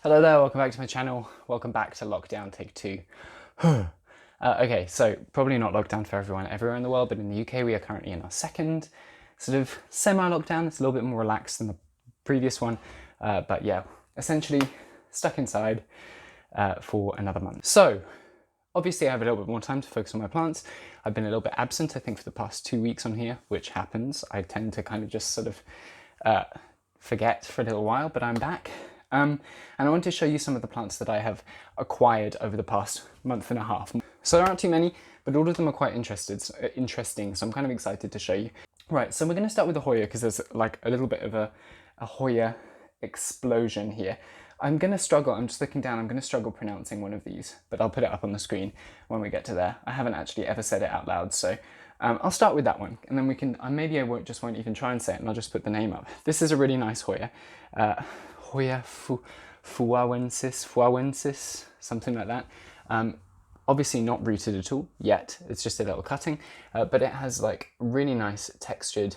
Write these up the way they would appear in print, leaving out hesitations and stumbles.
Hello there, welcome back to my channel. Welcome back to lockdown take 2. Okay, so probably not lockdown for everyone everywhere in the world, but in the UK we are currently in our second sort of semi-lockdown. It's a little bit more relaxed than the previous one, but yeah, essentially stuck inside for another month. So obviously I have a little bit more time to focus on my plants. I've been a little bit absent, I think, for the past 2 weeks on here, which happens. I tend to kind of just sort of forget for a little while, but I'm back. And I want to show you some of the plants that I have acquired over the past month and a half. So there aren't too many, but all of them are quite interesting, so I'm kind of excited to show you. Right, so we're going to start with the Hoya because there's like a little bit of a Hoya explosion here. I'm going to struggle, I'm just looking down, I'm going to struggle pronouncing one of these, but I'll put it up on the screen when we get to there. I haven't actually ever said it out loud, so I'll start with that one, and then we can, maybe I won't even try and say it, and I'll just put the name up. This is a really nice Hoya. Hoya PHUWUAENSIS, something like that. Obviously not rooted at all yet, it's just a little cutting, but it has like really nice textured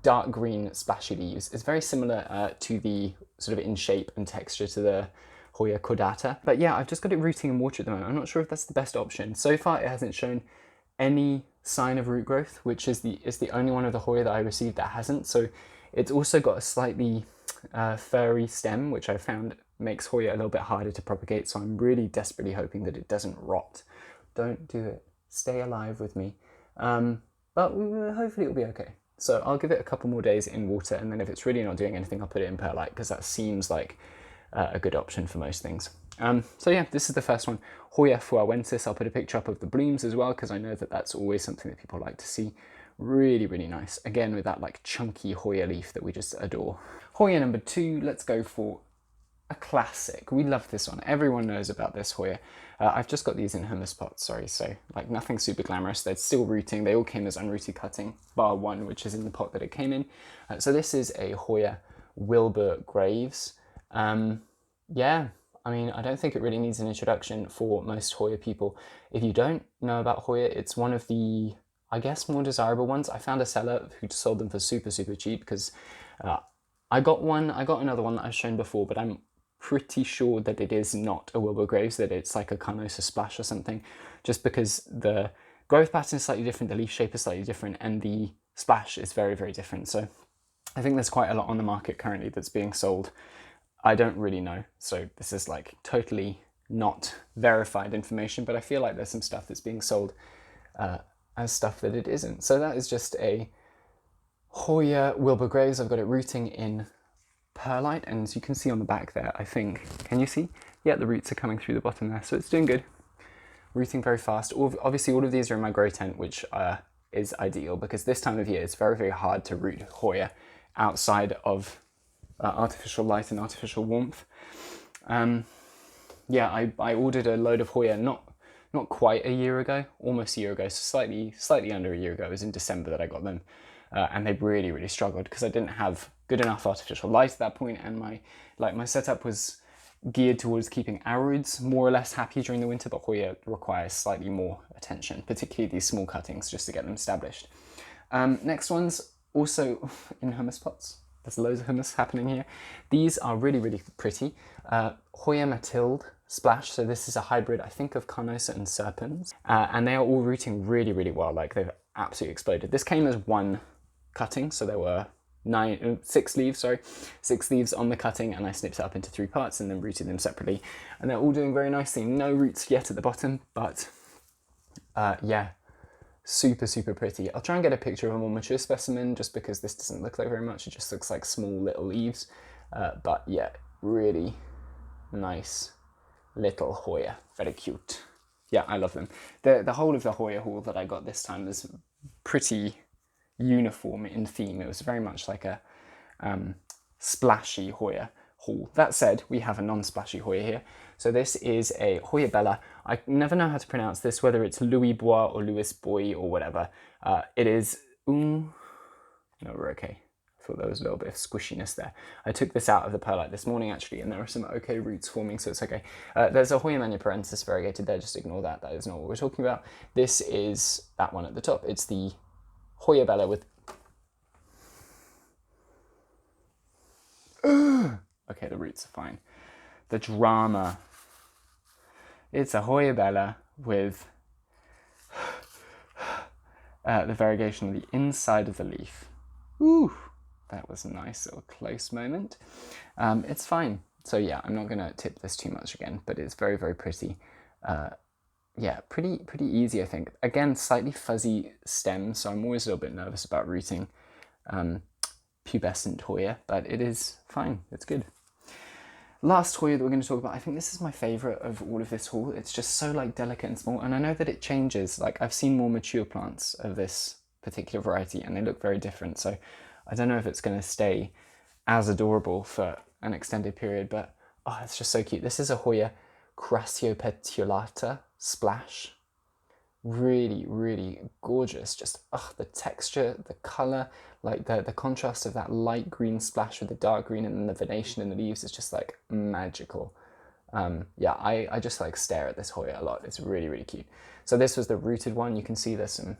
dark green splashy leaves. It's very similar to the sort of in shape and texture to the Hoya cordata. But yeah, I've just got it rooting in water at the moment. I'm not sure if that's the best option. So far it hasn't shown any sign of root growth, which is the only one of the Hoya that I received that hasn't. So it's also got a slightly furry stem, which I found makes Hoya a little bit harder to propagate, so I'm really desperately hoping that it doesn't rot. Don't do it. Stay alive with me. But hopefully it'll be okay. So I'll give it a couple more days in water, and then if it's really not doing anything, I'll put it in perlite, because that seems like a good option for most things. So yeah, this is the first one, Hoya PHUWUAENSIS. I'll put a picture up of the blooms as well, because I know that that's always something that people like to see. Really, really nice. Again, with that like chunky Hoya leaf that we just adore. Hoya number 2, let's go for a classic. We love this one. Everyone knows about this Hoya. I've just got these in hummus pots, sorry, so like nothing super glamorous. They're still rooting. They all came as unrooted cutting, bar one, which is in the pot that it came in. So this is a Hoya Wilbur Graves. Yeah, I mean, I don't think it really needs an introduction for most Hoya people. If you don't know about Hoya, it's one of the, I guess, more desirable ones. I found a seller who sold them for super, super cheap because I got another one that I've shown before, but I'm pretty sure that it is not a Wilbur Graves, that it's like a Carnosa Splash or something, just because the growth pattern is slightly different, the leaf shape is slightly different, and the splash is very, very different. So I think there's quite a lot on the market currently that's being sold. I don't really know, so this is like totally not verified information, but I feel like there's some stuff that's being sold as stuff that it isn't. So that is just a Hoya Wilbur Graves. I've got it rooting in perlite, and as you can see on the back there, I think, can you see? Yeah, the roots are coming through the bottom there, so it's doing good. Rooting very fast. Obviously all of these are in my grow tent, which is ideal because this time of year it's very, very hard to root Hoya outside of artificial light and artificial warmth. Yeah, I ordered a load of Hoya not quite a year ago, almost a year ago, so slightly under a year ago. It was in December that I got them, and they really, really struggled because I didn't have good enough artificial light at that point, and my setup was geared towards keeping arroods more or less happy during the winter, but Hoya requires slightly more attention, particularly these small cuttings, just to get them established. Next one's also in hummus pots. There's loads of hummus happening here. These are really, really pretty. Hoya Mathilde Splash, so this is a hybrid, I think, of Carnosa and Serpens, and they are all rooting really, really well, like they've absolutely exploded. This came as one cutting, so there were 6 leaves on the cutting, and I snipped it up into 3 parts and then rooted them separately, and they're all doing very nicely. No roots yet at the bottom, but yeah, super, super pretty. I'll try and get a picture of a more mature specimen just because this doesn't look like very much, it just looks like small little leaves, but yeah, really nice little Hoya, very cute. Yeah, I love them. The whole of the Hoya haul that I got this time is pretty uniform in theme. It was very much like a splashy Hoya haul. That said, we have a non-splashy Hoya here. So this is a Hoya Bella. I never know how to pronounce this, whether it's Louis Bois or Louis Boy or whatever. It is, no, we're okay. I thought there was a little bit of squishiness there. I took this out of the perlite this morning actually, and there are some okay roots forming, so it's okay. There's a Hoya Manuparensis variegated there, just ignore that. That is not what we're talking about. This is that one at the top. It's the Hoya Bella with... Okay, the roots are fine. the drama. It's a Hoya Bella with the variegation of the inside of the leaf. Ooh, that was a nice little close moment. It's fine. So yeah, I'm not going to tip this too much again, but it's very, very pretty. Yeah, pretty easy, I think. Again, slightly fuzzy stem, so I'm always a little bit nervous about rooting pubescent Hoya, but it is fine. It's good. Last Hoya that we're going to talk about, I think this is my favourite of all of this haul. It's just so like delicate and small, and I know that it changes. Like I've seen more mature plants of this particular variety and they look very different, so I don't know if it's going to stay as adorable for an extended period, but oh, it's just so cute. This is a Hoya Crassipetiolata Splash. Really, really gorgeous. Just the texture, the colour, like the contrast of that light green splash with the dark green and then the venation in the leaves is just like magical. Yeah, I just like stare at this Hoya a lot. It's really, really cute. So this was the rooted one. You can see there's some,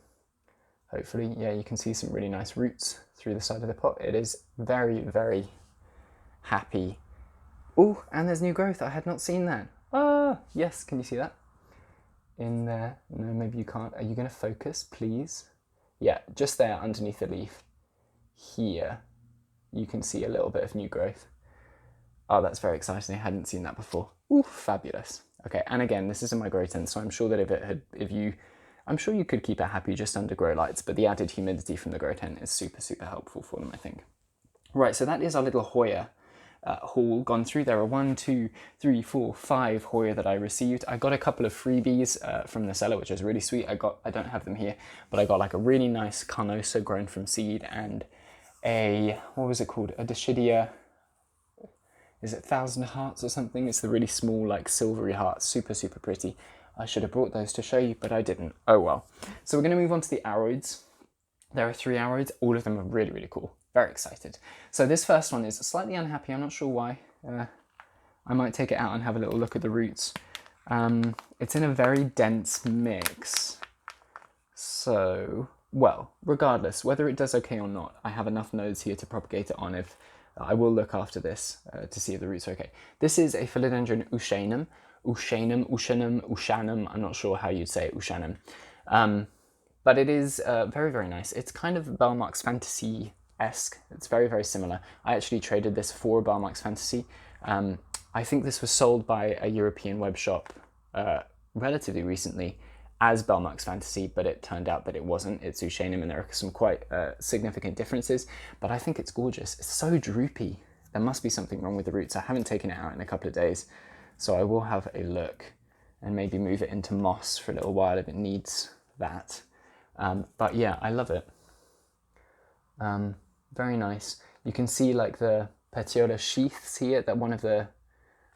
hopefully, yeah, you can see some really nice roots through the side of the pot. It is very, very happy. Oh, and there's new growth. I had not seen that. Ah, yes, can you see that? In there. No, maybe you can't. Are you going to focus, please? Yeah, just there underneath the leaf. Here, you can see a little bit of new growth. Oh, that's very exciting. I hadn't seen that before. Ooh, fabulous. Okay, and again, this is in my grow tent, so I'm sure that I'm sure you could keep it happy just under grow lights, but the added humidity from the grow tent is super, super helpful for them, I think. Right, so that is our little Hoya haul gone through. There are 1, 2, 3, 4, 5 Hoya that I received. I got a couple of freebies from the seller, which is really sweet. I don't have them here, but I got like a really nice Carnosa grown from seed and a, what was it called? A Dischidia, is it 1,000 Hearts or something? It's the really small, like silvery heart, super, super pretty. I should have brought those to show you, but I didn't. Oh well. So we're going to move on to the aroids. There are 3 aroids. All of them are really, really cool. Very excited. So this first one is slightly unhappy. I'm not sure why. I might take it out and have a little look at the roots. It's in a very dense mix. So, well, regardless, whether it does okay or not, I have enough nodes here to propagate it on. If I will look after this to see if the roots are okay. This is a Philodendron USHANUM. USHANUM. I'm not sure how you'd say it, USHANUM. But it is very, very nice. It's kind of Belmarx Fantasy-esque. It's very, very similar. I actually traded this for Belmarx Fantasy. I think this was sold by a European web shop relatively recently as Belmarx Fantasy, but it turned out that it wasn't. It's USHANUM, and there are some quite significant differences, but I think it's gorgeous. It's so droopy. There must be something wrong with the roots. I haven't taken it out in a couple of days, so I will have a look and maybe move it into moss for a little while if it needs that. But yeah, I love it. Very nice. You can see like the petiola sheaths here, that one of the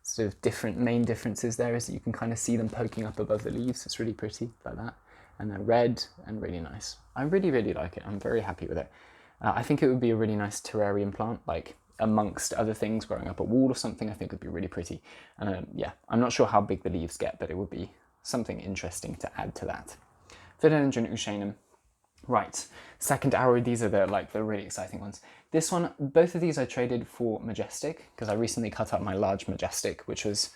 sort of main differences there is that you can kind of see them poking up above the leaves. It's really pretty like that. And they're red and really nice. I really, really like it. I'm very happy with it. I think it would be a really nice terrarium plant, like amongst other things growing up a wall or something. I think would be really pretty. And yeah, I'm not sure how big the leaves get, but it would be something interesting to add to that. Philodendron USHANUM. Right, second aroid, these are the really exciting ones. This one, both of these I traded for Majestic, because I recently cut up my large Majestic, which was,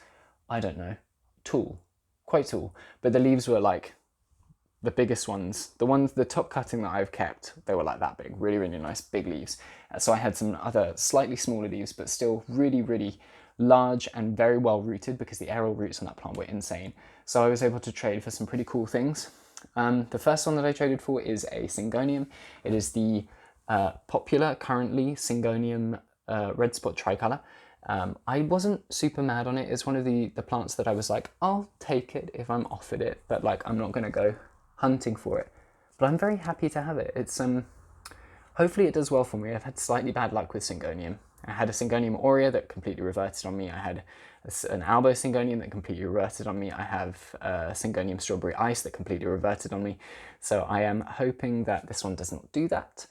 I don't know, tall, quite tall. But the leaves were like the biggest ones. The top cutting that I've kept, they were like that big, really, really nice, big leaves. So I had some other slightly smaller leaves, but still really, really large and very well rooted, because the aerial roots on that plant were insane. So I was able to trade for some pretty cool things. The first one that I traded for is a Syngonium. It is the popular, currently, Syngonium REDSPOT tricolor. I wasn't super mad on it. It's one of the plants that I was like, I'll take it if I'm offered it, but like I'm not going to go hunting for it. But I'm very happy to have it. It's hopefully it does well for me. I've had slightly bad luck with Syngonium. I had a Syngonium aurea that completely reverted on me. I had an Albo Syngonium that completely reverted on me. I have a Syngonium Strawberry Ice that completely reverted on me. So I am hoping that this one doesn't do that,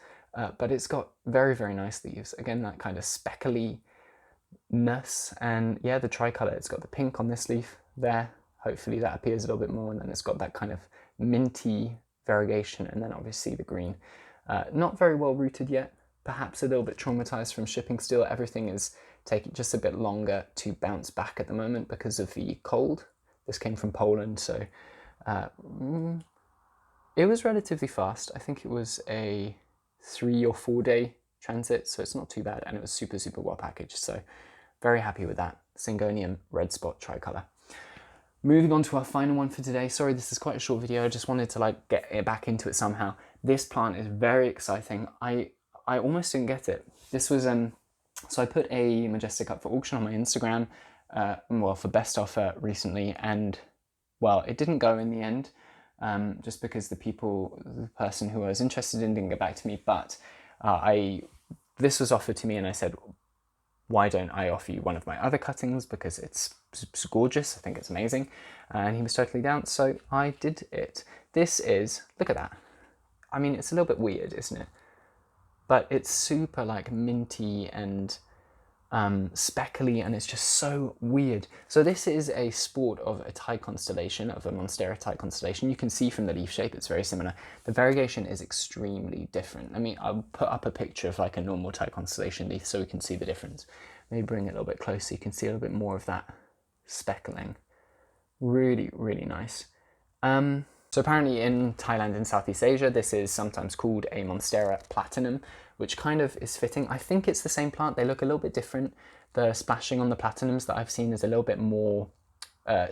but it's got very, very nice leaves. Again, that kind of speckly-ness, and yeah, the tricolour, it's got the pink on this leaf there. Hopefully that appears a little bit more, and then it's got that kind of minty variegation, and then obviously the green. Not very well rooted yet, perhaps a little bit traumatized from shipping still. Everything is taking just a bit longer to bounce back at the moment because of the cold. This came from Poland, so it was relatively fast. I think it was a 3 or 4 day transit, so it's not too bad, and it was super, super well packaged, so very happy with that. Syngonium Red Spot Tricolor. Moving on to our final one for today. Sorry, this is quite a short video. I just wanted to like get it back into it somehow. This plant is very exciting. I almost didn't get it. This was so I put a Majestic up for auction on my Instagram, well, for best offer recently, and well, it didn't go in the end, just because the person who I was interested in didn't get back to me. But this was offered to me, and I said, why don't I offer you one of my other cuttings, because it's gorgeous, I think it's amazing. And he was totally down, so I did it. This is, look at that. I mean, it's a little bit weird, isn't it? But it's super like minty and speckly, and it's just so weird. So this is a sport of a Thai constellation, of a MONSTERA Thai constellation. You can see from the leaf shape, it's very similar. The variegation is extremely different. I mean, I'll put up a picture of like a normal Thai constellation leaf so we can see the difference. Maybe bring it a little bit closer, you can see a little bit more of that speckling. Really, really nice. So apparently in Thailand and Southeast Asia, this is sometimes called a MONSTERA platinum, which kind of is fitting. I think it's the same plant. They look a little bit different. The splashing on the platinums that I've seen is a little bit more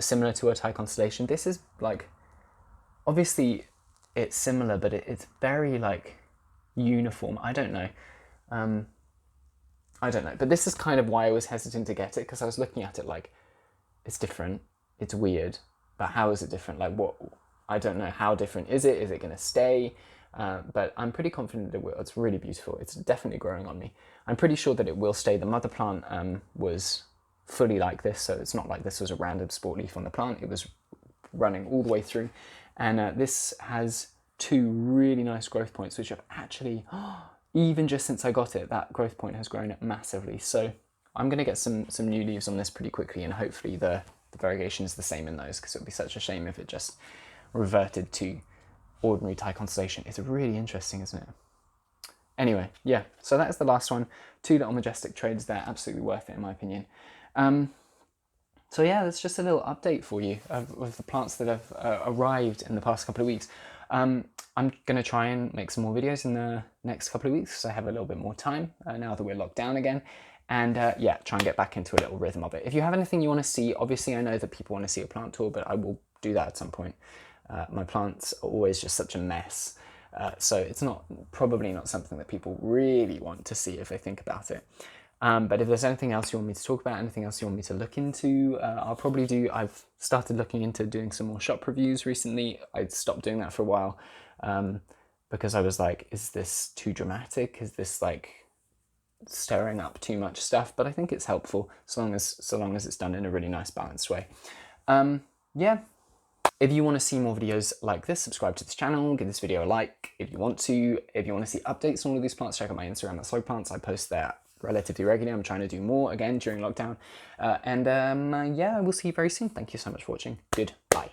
similar to a Thai constellation. This is like, obviously it's similar, but it's very like uniform. I don't know. But this is kind of why I was hesitant to get it, because I was looking at it like, it's different, it's weird, but how is it different? Like what? I don't know, how different is it? Is it going to stay? But I'm pretty confident it will. It's really beautiful. It's definitely growing on me. I'm pretty sure that it will stay. The mother plant was fully like this, so it's not like this was a random sport leaf on the plant. It was running all the way through. And this has 2 really nice growth points, which have actually, even just since I got it, that growth point has grown massively. So I'm going to get some new leaves on this pretty quickly, and hopefully the variegation is the same in those, because it would be such a shame if it just reverted to ordinary Thai constellation. It's really interesting, isn't it? Anyway, yeah, so that's the last one. 2 little Majestic trades there, absolutely worth it in my opinion. So yeah, that's just a little update for you of the plants that have arrived in the past couple of weeks. I'm going to try and make some more videos in the next couple of weeks, because I have a little bit more time now that we're locked down again. And yeah, try and get back into a little rhythm of it. If you have anything you want to see, obviously I know that people want to see a plant tour, but I will do that at some point. My plants are always just such a mess, so it's probably not something that people really want to see if they think about it. But if there's anything else you want me to talk about, anything else you want me to look into, I'll probably do. I've started looking into doing some more shop reviews recently. I stopped doing that for a while because I was like, is this too dramatic? Is this like stirring up too much stuff? But I think it's helpful so long as it's done in a really nice balanced way. Yeah. If you want to see more videos like this, subscribe to this channel, give this video a like if you want to. If you want to see updates on all of these plants, check out my Instagram at SlogPlants. I post there relatively regularly. I'm trying to do more again during lockdown. Yeah, we'll see you very soon. Thank you so much for watching. Goodbye.